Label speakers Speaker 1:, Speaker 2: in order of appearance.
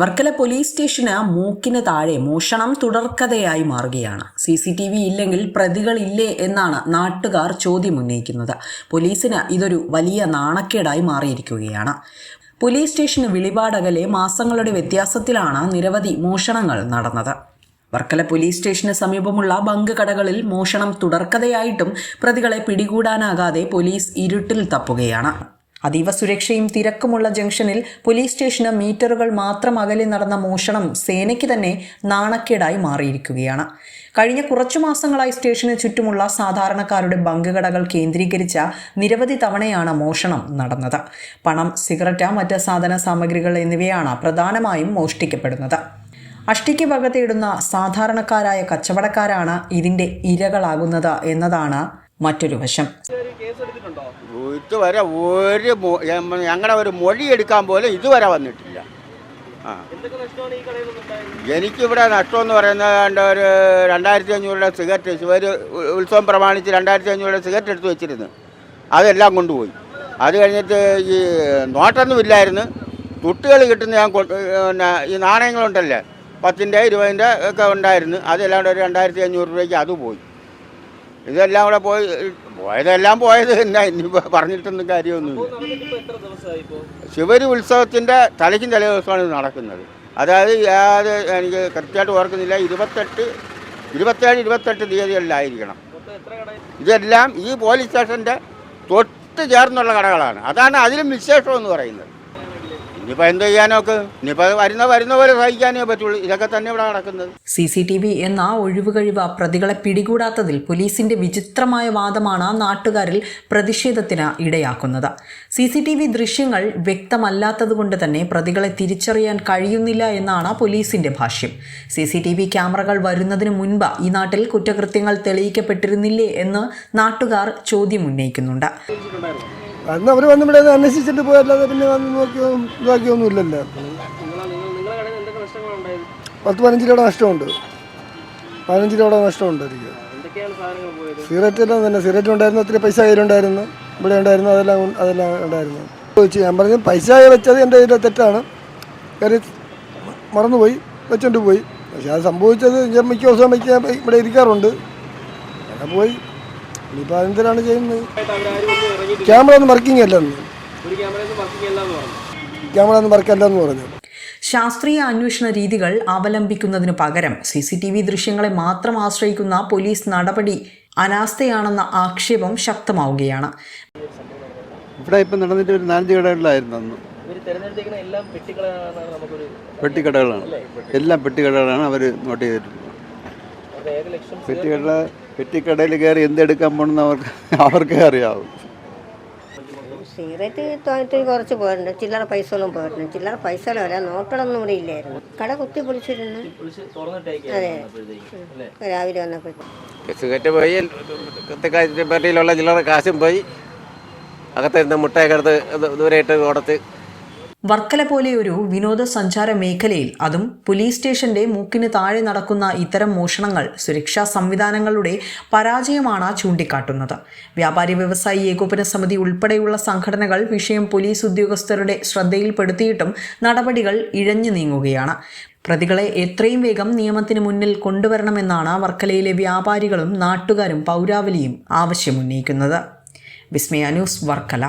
Speaker 1: Varkala police സ്റ്റേഷന് മൂക്കിന് താഴെ മോഷണം തുടർക്കഥയായി മാറുകയാണ്. CCTV ഇല്ലെങ്കിൽ പ്രതികളില്ലേ എന്നാണ് നാട്ടുകാർ ചോദ്യമുന്നയിക്കുന്നത്. പോലീസിന് ഇതൊരു വലിയ നാണക്കേടായി മാറിയിരിക്കുകയാണ്. പോലീസ് സ്റ്റേഷന് വിളിപാടകലെ മാസങ്ങളുടെ വ്യത്യാസത്തിലാണ് നിരവധി മോഷണങ്ങൾ നടന്നത്. വർക്കല പോലീസ് സ്റ്റേഷന് സമീപമുള്ള ബങ്ക് കടകളിൽ മോഷണം തുടർക്കഥയായിട്ടും പ്രതികളെ പിടികൂടാനാകാതെ പോലീസ് ഇരുട്ടിൽ തപ്പുകയാണ്. അതീവ സുരക്ഷയും തിരക്കുമുള്ള ജംഗ്ഷനിൽ പോലീസ് സ്റ്റേഷന് മീറ്ററുകൾ മാത്രം അകലെ നടന്ന മോഷണം സേനയ്ക്ക് തന്നെ നാണക്കേടായി മാറിയിരിക്കുകയാണ്. കഴിഞ്ഞ കുറച്ചു മാസങ്ങളായി സ്റ്റേഷന് ചുറ്റുമുള്ള സാധാരണക്കാരുടെ ബങ്ക് കടകൾ കേന്ദ്രീകരിച്ച നിരവധി തവണയാണ് മോഷണം നടന്നത്. പണം, സിഗരറ്റ്, മറ്റ് സാധന സാമഗ്രികൾ എന്നിവയാണ് പ്രധാനമായും മോഷ്ടിക്കപ്പെടുന്നത്. അഷ്ടിക്ക് വക തേടുന്ന സാധാരണക്കാരായ കച്ചവടക്കാരാണ് ഇതിന്റെ ഇരകളാകുന്നത് എന്നതാണ് മറ്റൊരു വശം.
Speaker 2: ഇതുവരെ ഞങ്ങളുടെ ഒരു മൊഴി എടുക്കാൻ പോലും ഇതുവരെ വന്നിട്ടില്ല. എനിക്കിവിടെ നഷ്ടമെന്ന് പറയുന്നത് ഒരു 2500 സിഗരറ്റ് ശിവർ ഉത്സവം പ്രമാണിച്ച് 2500 സിഗരറ്റ് എടുത്ത് വെച്ചിരുന്നു. അതെല്ലാം കൊണ്ടുപോയി. അത് കഴിഞ്ഞിട്ട് ഈ നോട്ടൊന്നും ഇല്ലായിരുന്നു. തുട്ടുകൾ കിട്ടുന്ന പിന്നെ ഈ നാണയങ്ങളുണ്ടല്ലേ, 10-ൻ്റെ 20-ൻ്റെ ഒക്കെ ഉണ്ടായിരുന്നു. അതെല്ലാം ഒരു 2500 രൂപയ്ക്ക് അത് പോയി. ഇതെല്ലാം കൂടെ പോയതെല്ലാം പോയത് തന്നെ. ഇനിയിപ്പോൾ പറഞ്ഞിട്ടൊന്നും കാര്യമൊന്നുമില്ല. ശിവരി ഉത്സവത്തിൻ്റെ തലയ്ക്കും തലേ ദിവസമാണ് ഇത് നടക്കുന്നത്. അതായത് എനിക്ക് കൃത്യമായിട്ട് ഓർക്കുന്നില്ല, 27-28 തീയതികളിലായിരിക്കണം. ഇതെല്ലാം ഈ പോലീസ് സ്റ്റേഷൻ്റെ തൊട്ട് ചേർന്നുള്ള കടകളാണ്. അതാണ് അതിലും വിശേഷമെന്ന് പറയുന്നത്. ഇനിയിപ്പോൾ എന്ത് ചെയ്യാനൊക്കെ, ഇനിയിപ്പോൾ വരുന്ന പോലെ സഹിക്കാനേ പറ്റുള്ളൂ. ഇതൊക്കെ തന്നെ ഇവിടെ നടക്കുന്നത്.
Speaker 1: CCTV എന്ന ഒഴിവുകഴിവ് പ്രതികളെ പിടികൂടാത്തതിൽ പോലീസിന്റെ വിചിത്രമായ വാദമാണ് നാട്ടുകാരിൽ പ്രതിഷേധത്തിന് ഇടയാക്കുന്നത്. CCTV ദൃശ്യങ്ങൾ വ്യക്തമല്ലാത്തതുകൊണ്ട് തന്നെ പ്രതികളെ തിരിച്ചറിയാൻ കഴിയുന്നില്ല എന്നാണ് പോലീസിന്റെ ഭാഷ്യം. CCTV ക്യാമറകൾ വരുന്നതിന് മുൻപ് ഈ നാട്ടിൽ കുറ്റകൃത്യങ്ങൾ തെളിയിക്കപ്പെട്ടിരുന്നില്ലേ എന്ന് നാട്ടുകാർ ചോദ്യമുന്നയിക്കുന്നുണ്ട്.
Speaker 3: അന്ന് അവർ വന്ന് ഇവിടെ അന്വേഷിച്ചിട്ട് പോയല്ലാതെ പിന്നെ വന്ന് നോക്കിയൊന്നുമില്ലല്ലോ. 10-15 രൂപയുടെ നഷ്ടമുണ്ട്. 15 രൂപയുടെ നഷ്ടമുണ്ട് എനിക്ക്. സിഗരറ്റ് എല്ലാം തന്നെ, സിഗരറ്റ് ഉണ്ടായിരുന്നു, ഒത്തിരി പൈസ കയ്യിലുണ്ടായിരുന്നു, ഇവിടെ ഉണ്ടായിരുന്നു, അതെല്ലാം ഉണ്ടായിരുന്നു. ചോദിച്ചു, ഞാൻ പറഞ്ഞു പൈസ വെച്ചത് എൻ്റെ ഇതിൻ്റെ തെറ്റാണ്, കാര്യം മറന്നുപോയി, വെച്ചോണ്ട് പോയി. പക്ഷെ അത് സംഭവിച്ചത് ഞാൻ മിക്ക ദിവസവും ഇവിടെ ഇരിക്കാറുണ്ട്. അങ്ങനെ പോയി. ഇനിയിപ്പോൾ അതെന്തിനാണ് ചെയ്യുന്നത്? ക്യാമറ ഒന്നും വർക്കിംഗ് അല്ലെന്ന്, ക്യാമറ ഒന്നും വർക്കല്ലെന്ന് പറഞ്ഞു.
Speaker 1: ശാസ്ത്രീയ അന്വേഷണ രീതികൾ അവലംബിക്കുന്നതിനു പകരം CCTV ദൃശ്യങ്ങളെ മാത്രം ആശ്രയിക്കുന്ന പോലീസ് നടപടി അനാസ്ഥയാണെന്ന ആക്ഷേപം ശക്തമാവുകയാണ്.
Speaker 4: ഇവിടെ ഇപ്പം നടന്നിട്ട് ഒരു 4 കടകളിലായിരുന്നു അന്ന്. പെട്ടിക്കടകളാണ്, എല്ലാം പെട്ടിക്കടകളാണ് അവർ നോട്ട് ചെയ്തിട്ടുള്ളത്. പെട്ടിക്കടയിൽ കയറി എന്തെടുക്കാൻ പോകണമെന്ന് അവർക്കേ അറിയാവും.
Speaker 5: സിഗരറ്റ് തോന്നിട്ട് കുറച്ച് പോയിട്ടുണ്ട്, ചില്ലറ പൈസ ഒന്നും പോയിട്ടുണ്ട്. ചില്ലറ പൈസ വരാൻ നോട്ടൊന്നും ഇവിടെ ഇല്ലായിരുന്നു. കട കുത്തി പൊളിച്ചിരുന്നു. അതെ, രാവിലെ വന്നപ്പോഴത്തേക്ക്
Speaker 6: സിഗരറ്റ് പോയി, പെട്ടിയിലുള്ള ചില്ലറ കാശും പോയി, അകത്തിരുന്ന് മുട്ടയൊക്കെ എടുത്ത് ദൂരെയിട്ട് കൊടുത്ത്.
Speaker 1: വർക്കല പോലെ ഒരു വിനോദസഞ്ചാര മേഖലയിൽ, അതും പോലീസ് സ്റ്റേഷന്റെ മൂക്കിന് താഴെ നടക്കുന്ന ഇത്തരം മോഷണങ്ങൾ സുരക്ഷാ സംവിധാനങ്ങളുടെ പരാജയമാണ് ചൂണ്ടിക്കാട്ടുന്നത്. വ്യാപാരി വ്യവസായി ഏകോപന സമിതി ഉൾപ്പെടെയുള്ള സംഘടനകൾ വിഷയം പോലീസ് ഉദ്യോഗസ്ഥരുടെ ശ്രദ്ധയിൽപ്പെടുത്തിയിട്ടും നടപടികൾ ഇഴഞ്ഞു നീങ്ങുകയാണ്. പ്രതികളെ എത്രയും വേഗം നിയമത്തിന് മുന്നിൽ കൊണ്ടുവരണമെന്നാണ് വർക്കലയിലെ വ്യാപാരികളും നാട്ടുകാരും പൗരാവലിയും ആവശ്യമുന്നയിക്കുന്നത്. വിസ്മയ ന്യൂസ്, വർക്കല.